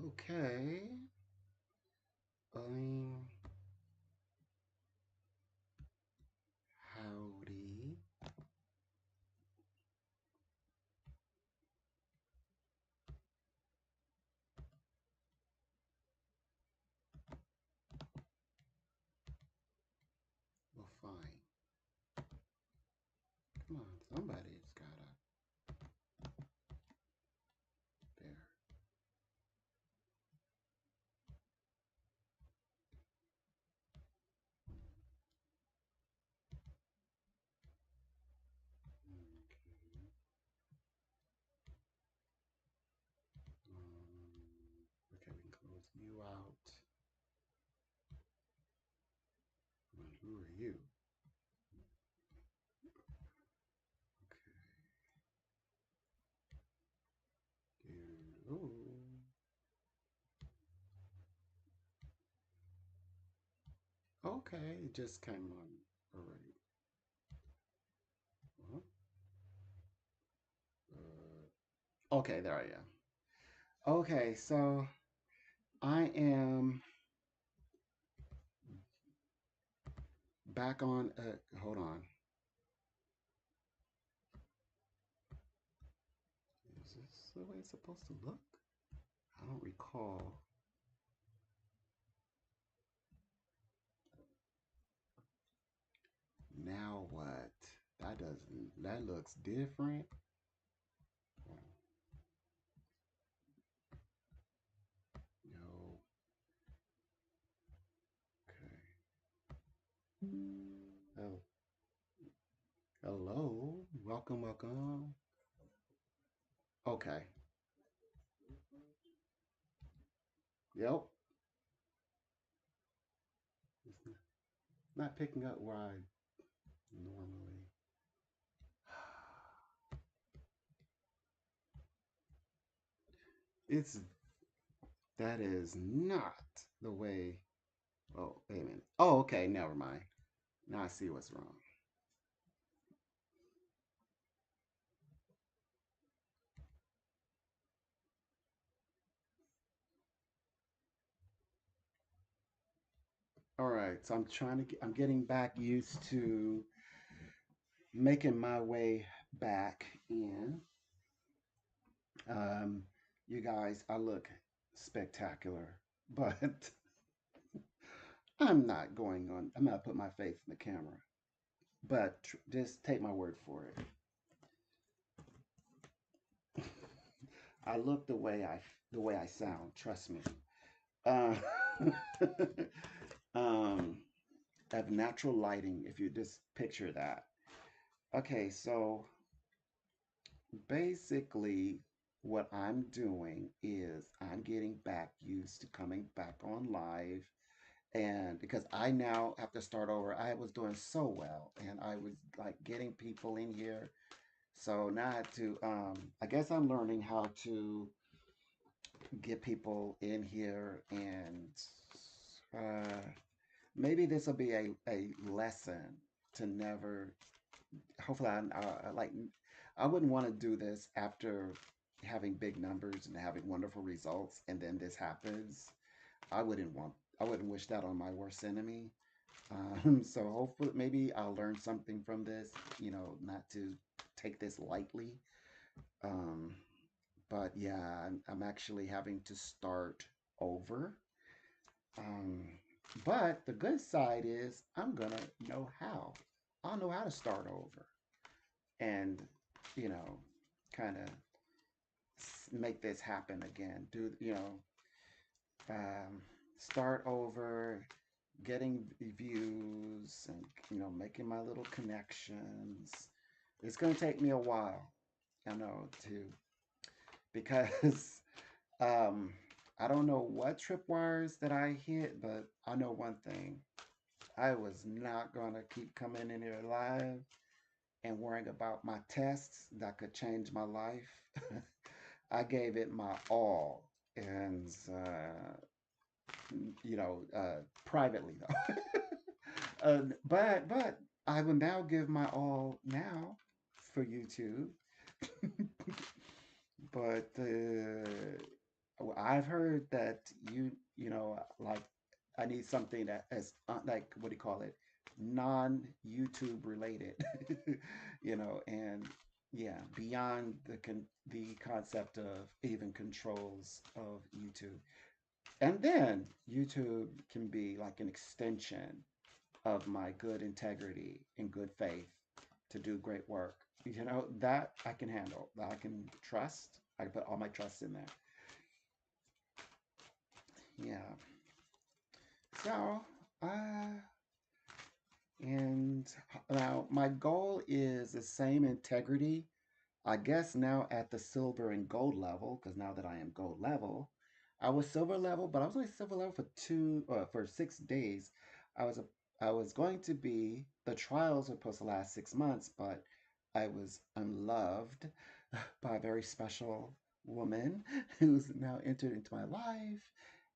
Okay. Um, howdy. Well, fine. Come on, somebody's gotta. There. Okay. Okay, we can close you out. Who are you? Okay. Ooh. Okay, it just came on already. Uh-huh. Okay, there I am. Okay, so I am back on. Hold on. Is this the way it's supposed to look? I don't recall. Now what? That doesn't. That looks different. No. Okay. Oh, hello. Welcome, welcome. Okay. Yep. It's not picking up where I normally. It's that is not the way. Oh, wait a minute. Oh, okay. Never mind. Now I see what's wrong. All right. So I'm trying to get. I'm getting back used to making my way back in. Um, you guys, I look spectacular, but I'm not going on. I'm not putting my face in the camera. But just take my word for it. I look the way I sound. Trust me. Uh, um, of natural lighting. If you just picture that. Okay, so basically, what I'm doing is I'm getting back used to coming back on live. And because I now have to start over, I was doing so well and I was like getting people in here. So now I have to, I guess I'm learning how to get people in here and uh, maybe this will be a lesson to never, hopefully, like, I wouldn't want to do this after having big numbers and having wonderful results and then this happens. I wouldn't want, I wouldn't wish that on my worst enemy. So hopefully, maybe I'll learn something from this, not to take this lightly. Um, but yeah, I'm actually having to start over. Um, but the good side is I'm gonna know how. I'll know how to start over and, you know, kind of make this happen again. Um, start over, getting views and, making my little connections. It's gonna take me a while, I know, to because um, I don't know what tripwires that I hit, but I know one thing. I was not gonna keep coming in here live and worrying about my tests that could change my life. I gave it my all, and privately though. But I will now give my all now for YouTube. But I've heard that you know, like I need something that is like what do you call it, non YouTube related, and yeah, beyond the concept of even controls of YouTube. And then YouTube can be like an extension of my good integrity and good faith to do great work. That I can handle, that I can trust. I can put all my trust in there. Yeah. So, uh, and now my goal is the same integrity, I guess now at the silver and gold level, because now that I am gold level, I was silver level, but I was only silver level for 6 days. I was a, I was going to be the trials were supposed to last 6 months, but I was unloved by a very special woman who's now entered into my life,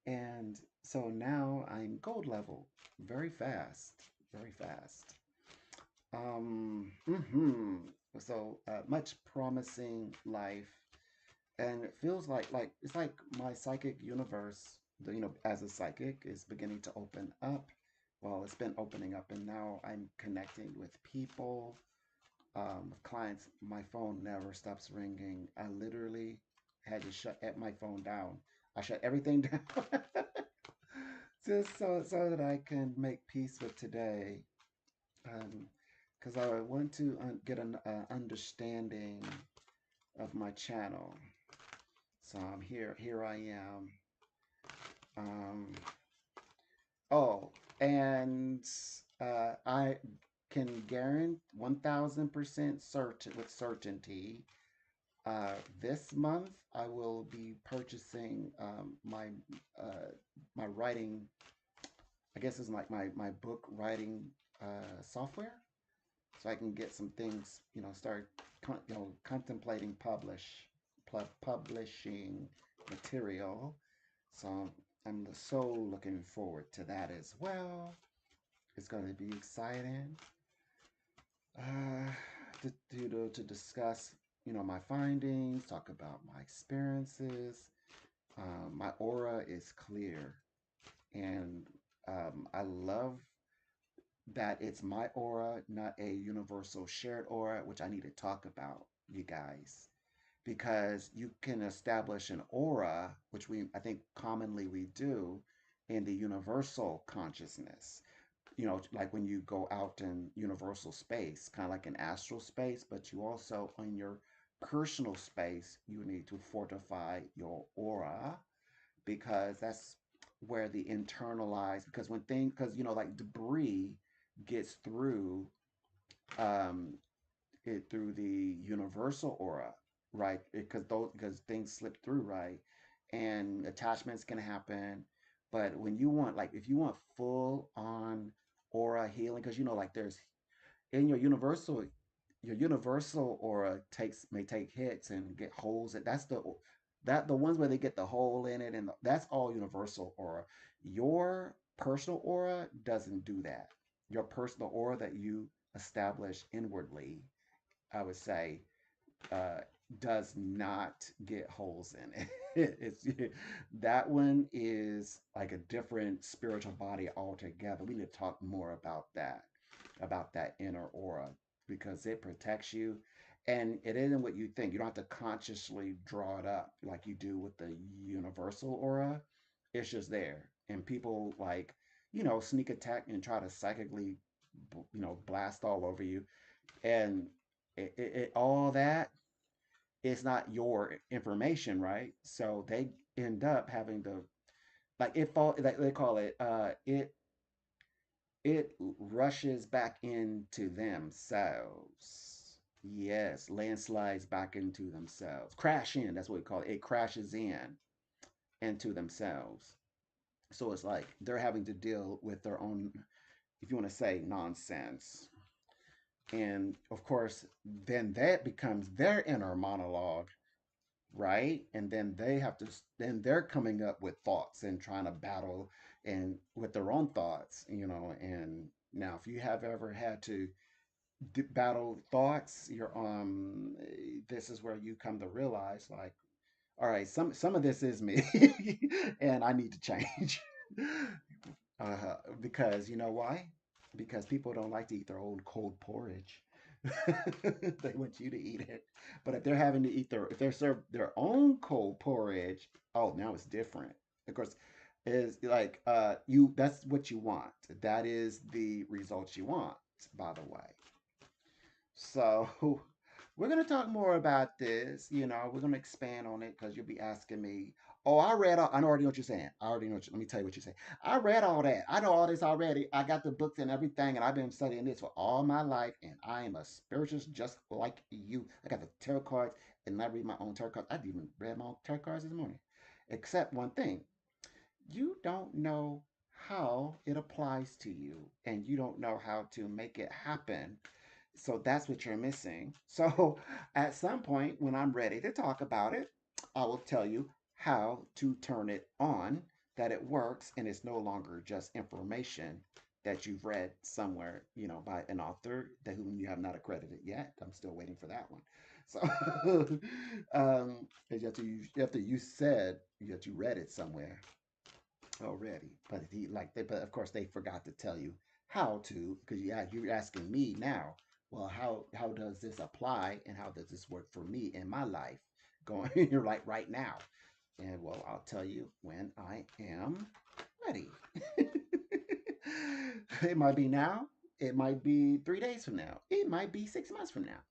and so now I'm gold level, very fast, very fast. So much promising life, and it feels like it's like my psychic universe, as a psychic, is beginning to open up. Well, it's been opening up, and now I'm connecting with people, with clients. My phone never stops ringing. I literally had to shut my phone down. I shut everything down just so that I can make peace with today. Um, because I want to get an understanding of my channel. So I'm here. Here I am. Um, oh, and I can guarantee 1,000% certain with certainty. This month I will be purchasing uh, my writing. I guess it's like my book writing software, so I can get some things, start contemplating publishing material. So I'm so looking forward to that as well. It's going to be exciting uh, to discuss, my findings, talk about my experiences. My aura is clear, and I love that it's my aura, not a universal shared aura, which I need to talk about, you guys, because you can establish an aura, which I think commonly we do in the universal consciousness. Like when you go out in universal space, kind of like an astral space, but you also, in your personal space, you need to fortify your aura, because that's where the internalized, because when things, because like debris gets through, um it through the universal aura, right? Because things slip through, right? And attachments can happen. But when you want, like, if you want full on aura healing, because like there's in your universal aura may take hits and get holes. The ones where they get the hole in it, and that's all universal aura. Your personal aura doesn't do that. Your personal aura that you establish inwardly, I would say, uh, does not get holes in it. It's that one is like a different spiritual body altogether. We need to talk more about that inner aura, because it protects you, and it isn't what you think. You don't have to consciously draw it up like you do with the universal aura. It's just there, and people, like, sneak attack and try to psychically, blast all over you, and all that, it's not your information, right? So they end up having to, like, like they call it, it rushes back into themselves. Yes, landslides back into themselves. Crash in, that's what we call it. It crashes in into themselves. So it's like they're having to deal with their own, if you want to say, nonsense. And of course, then that becomes their inner monologue, right? And then then they're coming up with thoughts and trying to battle and with their own thoughts, and now if you have ever had to battle thoughts, this is where you come to realize, like, All right, some of this is me, and I need to change. Because you know why? Because people don't like to eat their own cold porridge. They want you to eat it. But if they're having to eat if they're served their own cold porridge, oh, now it's different. Of course, is like you that's what you want. That is the results you want, by the way. So we're going to talk more about this. We're going to expand on it because you'll be asking me, oh, I already know what you're saying. I already know let me tell you what you're saying. I read all that. I know all this already. I got the books and everything, and I've been studying this for all my life, and I am a spiritualist just like you. I got the tarot cards, and I read my own tarot cards. I even read my own tarot cards this morning. Except one thing, you don't know how it applies to you, and you don't know how to make it happen. So that's what you're missing. So at some point, when I'm ready to talk about it, I will tell you how to turn it on, that it works, and it's no longer just information that you've read somewhere, by an author that whom you have not accredited yet. I'm still waiting for that one. So, after you said that you read it somewhere already, but of course they forgot to tell you how to, because you're asking me now. Well, how does this apply, and how does this work for me in my life? Going, you're like right now, and well, I'll tell you when I am ready. It might be now. It might be 3 days from now. It might be 6 months from now.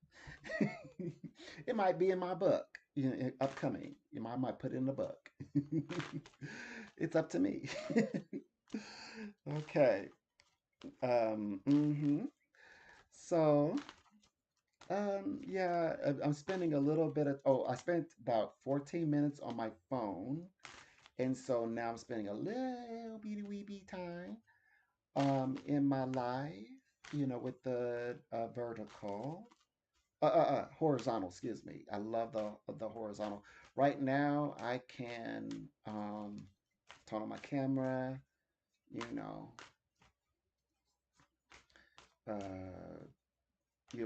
It might be in my book, upcoming. I might put it in the book. It's up to me. Okay. So, yeah, I'm spending a little bit of, oh, I spent about 14 minutes on my phone. And so now I'm spending a little bitty wee bit time in my life, with the vertical, horizontal, excuse me. I love the horizontal. Right now, I can turn on my camera, you know, uh,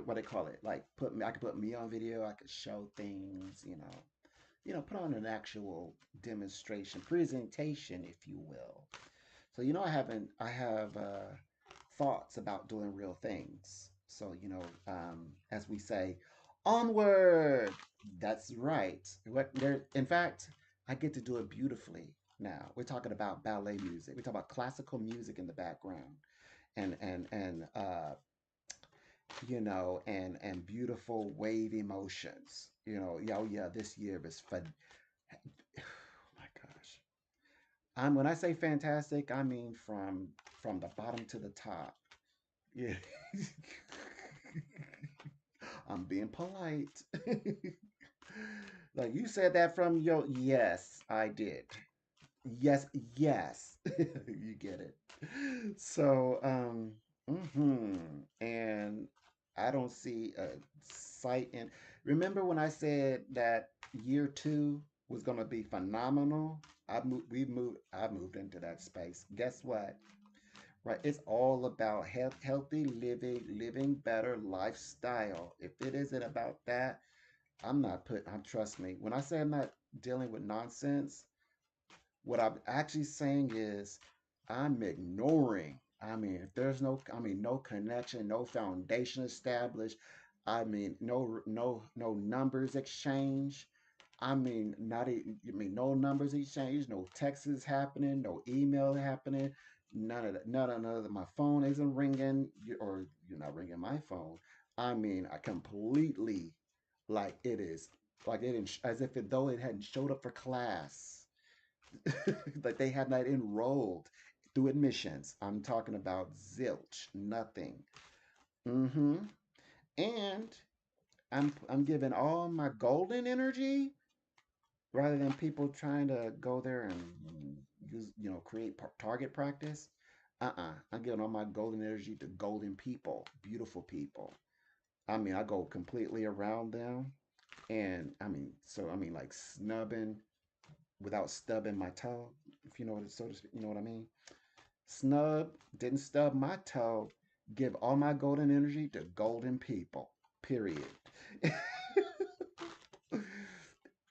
what they call it, like I could put me on video. I could show things, put on an actual demonstration, presentation, if you will. So I have thoughts about doing real things. So as we say, onward. That's right. In fact, I get to do it beautifully now. We're talking about ballet music. We're talking about classical music in the background, and and beautiful wave emotions. Yeah, oh yeah, this year is fun. Oh my gosh. When I say fantastic, I mean from the bottom to the top. Yeah. I'm being polite. Like you said that from your, yes, I did. Yes, yes. You get it. So, and I don't see a sight in. Remember when I said that year two was going to be phenomenal? I've moved into that space. Guess what? Right, it's all about healthy living, living better lifestyle. If it isn't about that, trust me. When I say I'm not dealing with nonsense, what I'm actually saying is I'm ignoring. If there's no connection, no foundation established. No numbers exchange. No numbers exchange, no texts happening, no email happening, none of that. None of that. My phone isn't ringing, or you're not ringing my phone. I completely, like it is, like it as if though it hadn't showed up for class. Like they have not enrolled through admissions. I'm talking about zilch, nothing. Mm-hmm. And I'm giving all my golden energy rather than people trying to go there and use, create target practice. I'm giving all my golden energy to golden people, beautiful people. I go completely around them, and like snubbing without stubbing my toe, if you know what, so to speak, you know what I mean. Snub, didn't stub my toe. Give all my golden energy to golden people. Period.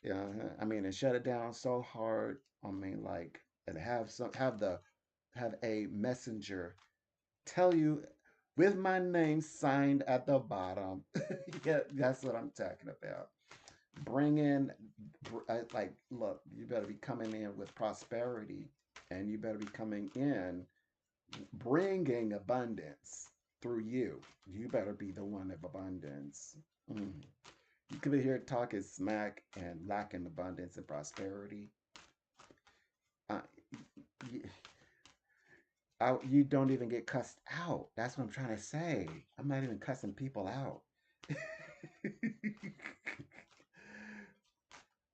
I mean, and shut it down so hard. I mean, like, and have a messenger tell you with my name signed at the bottom. Yeah, that's what I'm talking about. Bring in, like, look, you better be coming in with prosperity, and you better be coming in bringing abundance through you. You better be the one of abundance. Mm. You could be here talking smack and lacking abundance and prosperity. Uh, you, you don't even get cussed out. That's what I'm trying to say. I'm not even cussing people out.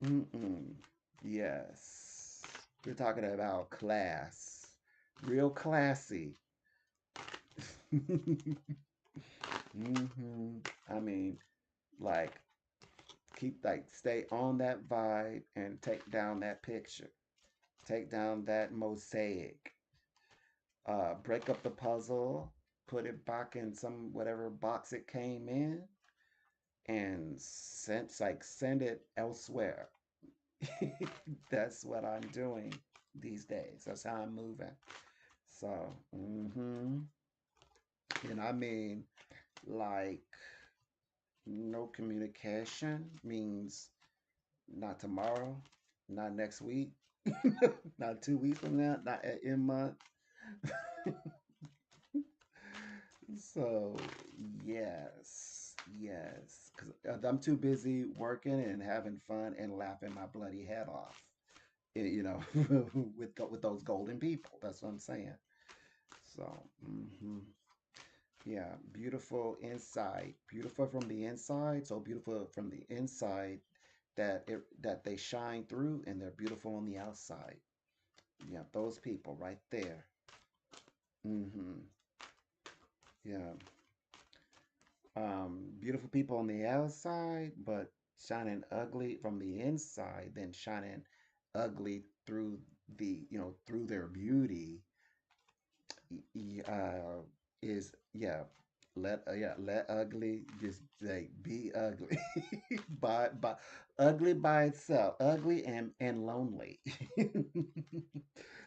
Mm-mm. Yes. We're talking about class. Real classy. Hmm. I mean, like, keep, like, stay on that vibe and take down that picture. Take down that mosaic. Break up the puzzle. Put it back in some whatever box it came in, and send it elsewhere. That's what I'm doing these days. That's how I'm moving. So, and I mean, like, no communication means not tomorrow, not next week, not 2 weeks from now, not in month. So, yes, yes, because I'm too busy working and having fun and laughing my bloody head off. You know, with those golden people. That's what I'm saying. So, yeah, beautiful inside, beautiful from the inside. So beautiful from the inside that they shine through, and they're beautiful on the outside. Yeah, those people right there. Hmm. Yeah, beautiful people on the outside, but shining ugly from the inside, then shining ugly through through their beauty. Is yeah, let ugly just like be ugly by ugly by itself, ugly and lonely.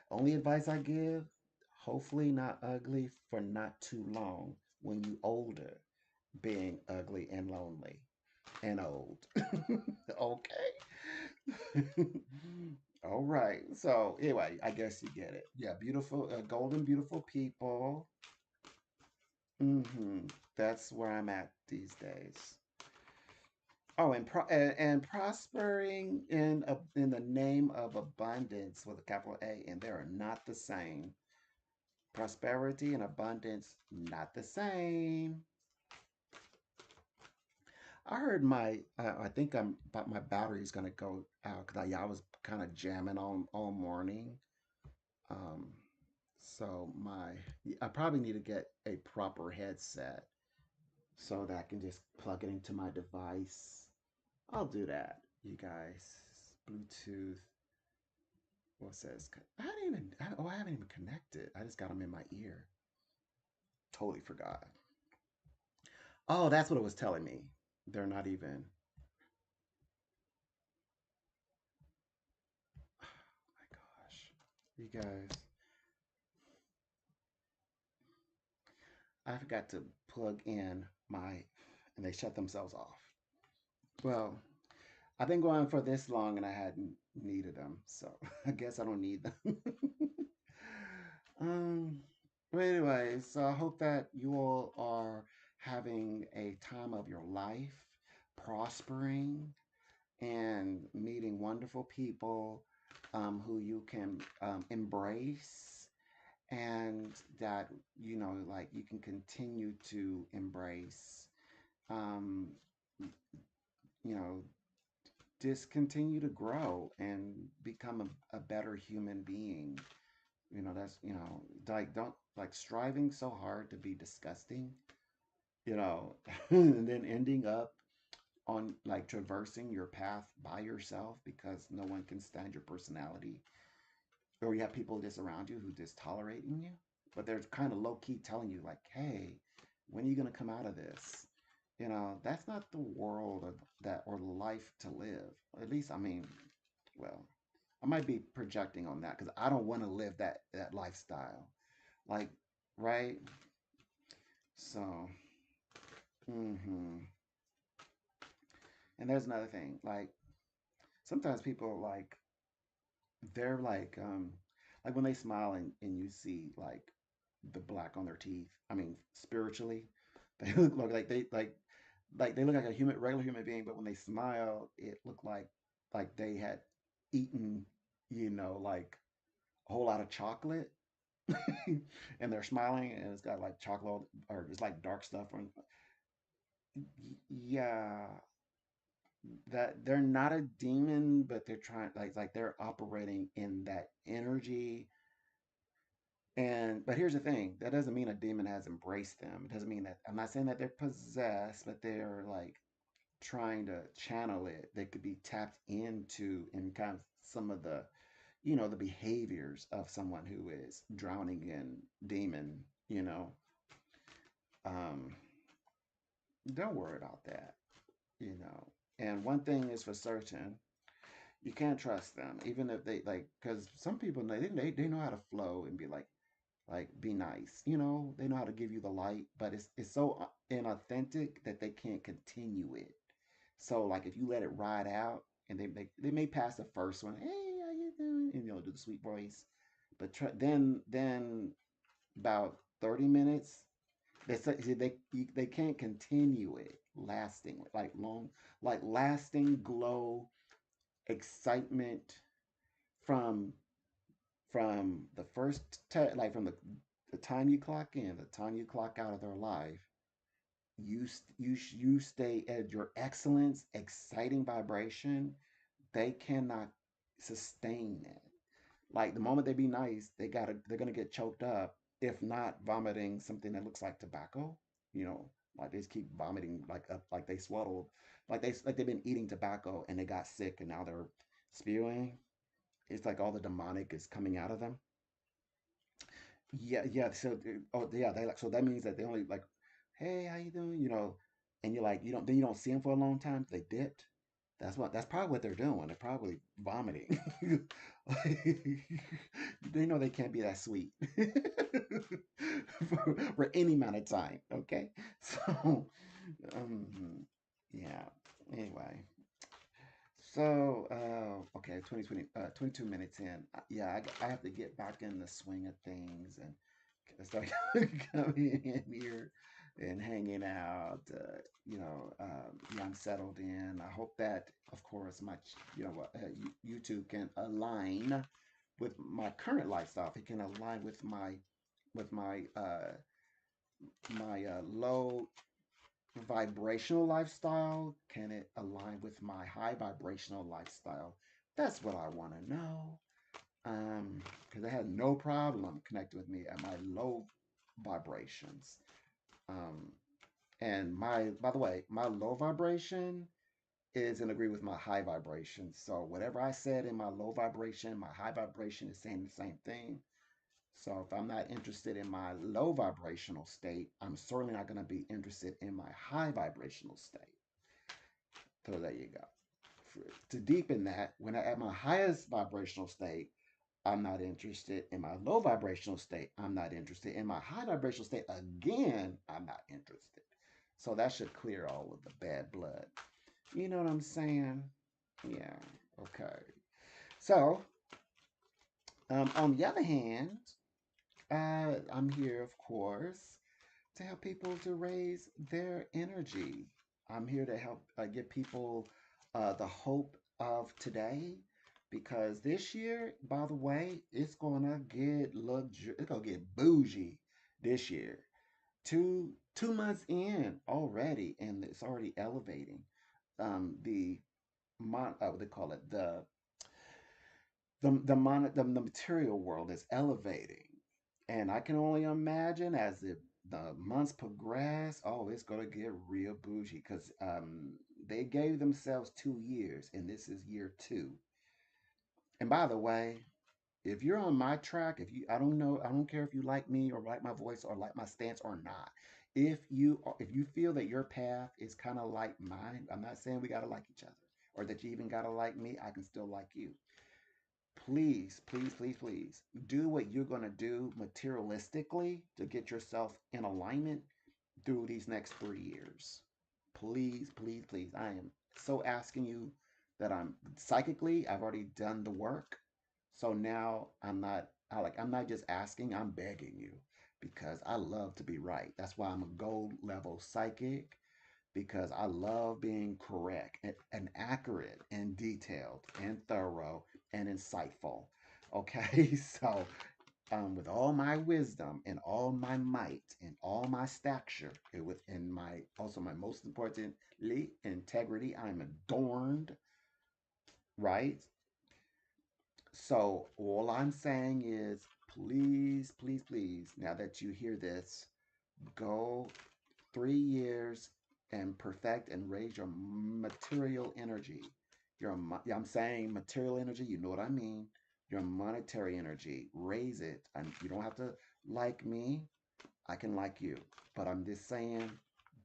Only advice I give: hopefully not ugly for not too long when you older, being ugly and lonely and old. Okay. All right. So anyway, I guess you get it. Yeah, beautiful, golden, beautiful people. That's where I'm at these days. Oh, and prospering in the name of abundance with a capital A, and they are not the same. Prosperity and abundance, not the same. I heard I think my battery's gonna go out because I was kind of jamming on all morning. Um, so I probably need to get a proper headset so that I can just plug it into my device. I'll do that, you guys. Bluetooth. What says? I haven't even connected. I just got them in my ear. Totally forgot. Oh, that's what it was telling me. They're not even. Oh my gosh. You guys, I forgot to plug in and they shut themselves off. Well, I've been going for this long and I hadn't needed them, so I guess I don't need them. um, but anyway, so I hope that you all are having a time of your life, prospering and meeting wonderful people who you can embrace, and that like you can continue to embrace. Um, you know, just continue to grow and become a better human being. That's, like, don't, like, striving so hard to be disgusting, and then ending up on, like, traversing your path by yourself because no one can stand your personality, or you have people just around you who just tolerating you, but they're kind of low key telling you, like, hey, when are you going to come out of this? That's not the world of that or life to live. At least, I mean, well, I might be projecting on that because I don't want to live that lifestyle. Like, right? So, hmm and there's another thing. Like, sometimes people they're like when they smile and you see like the black on their teeth. I mean, spiritually, they look like they look like a regular human being, but when they smile, it looked like they had eaten, like a whole lot of chocolate, and they're smiling, and it's got like chocolate or it's like dark stuff on. Yeah, that they're not a demon, but they're trying like they're operating in that energy. And but here's the thing, that doesn't mean a demon has embraced them. It doesn't mean that I'm not saying that they're possessed, but they're like trying to channel it. They could be tapped into in kind of some of the behaviors of someone who is drowning in demon, you know. Um, don't worry about that. And one thing is for certain, you can't trust them, even if they like, because some people they know how to flow and be like be nice, they know how to give you the light, but it's so inauthentic that they can't continue it. So like if you let it ride out, and they may pass the first one, hey, how you doing, and do the sweet voice, but then about 30 minutes they can't continue it lasting, like long, like lasting glow, excitement from the like from the time you clock in, the time you clock out of their life. You stay at your excellence, exciting vibration. They cannot sustain it. Like the moment they be nice, they're gonna get choked up, if not vomiting something that looks like tobacco. You know, like they just keep vomiting like up, like they swallowed, like they've been eating tobacco and they got sick and now they're spewing. It's like all the demonic is coming out of them. Yeah, yeah. So, oh, yeah, they like, so that means that they only like, hey, how you doing? And you're like, you don't see them for a long time. They dipped. That's probably what they're doing. They're probably vomiting. They know they can't be that sweet for any amount of time. Okay, so, um, yeah. Anyway, so, okay, 22 minutes in. Yeah, I have to get back in the swing of things and start coming in here and hanging out. Yeah, I'm settled in. I hope that, of course, YouTube can align with my current lifestyle. If it can align with my low vibrational lifestyle? Can it align with my high vibrational lifestyle? That's what I want to know. Because I had no problem connecting with me at my low vibrations. Um, and by the way, my low vibration is in agree with my high vibration. So whatever I said in my low vibration, my high vibration is saying the same thing. So if I'm not interested in my low vibrational state, I'm certainly not going to be interested in my high vibrational state. So there you go. To deepen that, when I at my highest vibrational state, I'm not interested. In my low vibrational state, I'm not interested. In my high vibrational state, again, I'm not interested. So that should clear all of the bad blood. You know what I'm saying? Yeah. Okay. So, on the other hand, I'm here, of course, to help people to raise their energy. I'm here to help give people the hope of today, because this year, by the way, it's gonna get bougie this year. Two months in already, and it's already elevating. What they call it, the material world is elevating, and I can only imagine as the months progress, oh, it's gonna get real bougie because they gave themselves 2 years, and this is year two. And by the way, if you're on my track, if you, I don't know, I don't care if you like me or like my voice or like my stance or not. if you feel that your path is kind of like mine, I'm not saying we gotta like each other or that you even gotta like me. I can still like you. Please, please, please, please do what you're gonna do materialistically to get yourself in alignment through these next 3 years. Please, please, please. I am so asking you that I'm psychically, I've already done the work. So now I'm not just asking, I'm begging you because I love to be right. That's why I'm a gold level psychic because I love being correct and accurate and detailed and thorough and insightful. Okay, so with all my wisdom and all my might and all my stature, and within my also my most importantly integrity, I'm adorned, right? So all I'm saying is, please, please, please, now that you hear this, go 3 years and perfect and raise your material energy. I'm saying material energy, you know what I mean? Your monetary energy, raise it. And you don't have to like me, I can like you. But I'm just saying,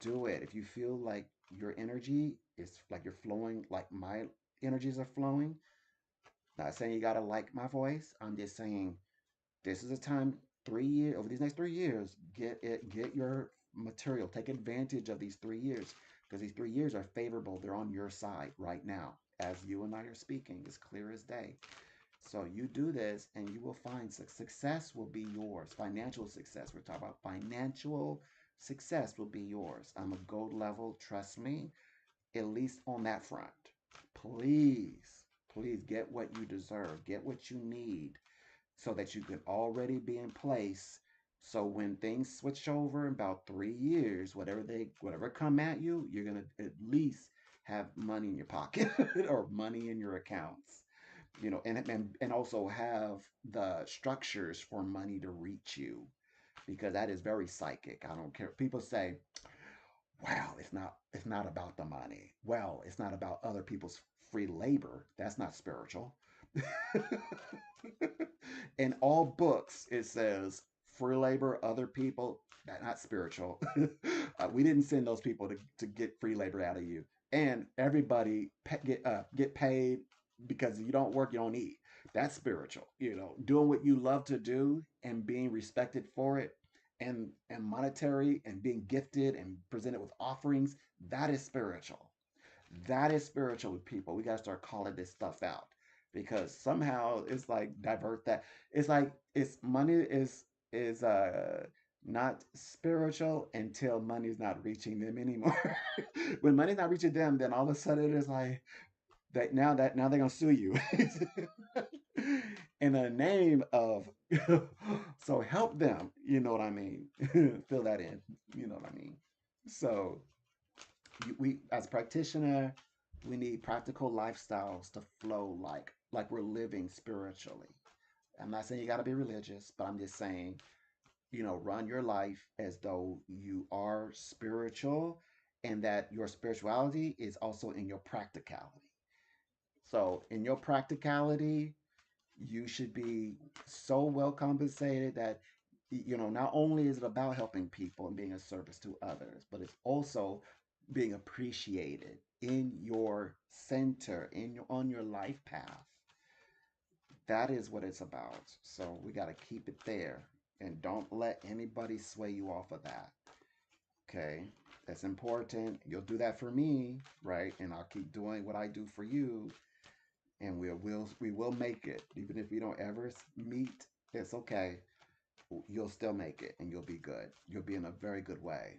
do it. If you feel like your energy is like you're flowing, like my energies are flowing, not saying you gotta like my voice. I'm just saying this is a time 3 years over these next 3 years. Get your material. Take advantage of these 3 years because these 3 years are favorable. They're on your side right now as you and I are speaking. It's clear as day. So you do this and you will find success will be yours. Financial success. We're talking about financial success will be yours. I'm a gold level. Trust me, at least on that front. Please, please get what you deserve. Get what you need so that you can already be in place. So when things switch over in about 3 years, whatever come at you, you're gonna at least have money in your pocket or money in your accounts. And also have the structures for money to reach you because that is very psychic. I don't care. People say, well, it's not about the money. Well, it's not about other people's free labor. That's not spiritual. In all books, it says free labor, other people, not spiritual. We didn't send those people to get free labor out of you. And everybody get paid because you don't work, you don't eat. That's spiritual. Doing what you love to do and being respected for it and monetary and being gifted and presented with offerings, that is spiritual. That is spiritual with people. We got to start calling this stuff out because somehow it's like divert that. It's like it's money is not spiritual until money's not reaching them anymore. When money's not reaching them, then all of a sudden it's like that now they're gonna sue you in the name of so help them. You know what I mean? Fill that in. You know what I mean? So we as a practitioner, we need practical lifestyles to flow like we're living spiritually. I'm not saying you got to be religious, but I'm just saying, run your life as though you are spiritual and that your spirituality is also in your practicality. So in your practicality, you should be so well compensated that not only is it about helping people and being a service to others, but it's also being appreciated in your center, on your life path. That is what it's about. So we got to keep it there and don't let anybody sway you off of that. Okay, that's important. You'll do that for me, right? And I'll keep doing what I do for you, and we will make it. Even if we don't ever meet, it's okay. You'll still make it, and you'll be good. You'll be in a very good way.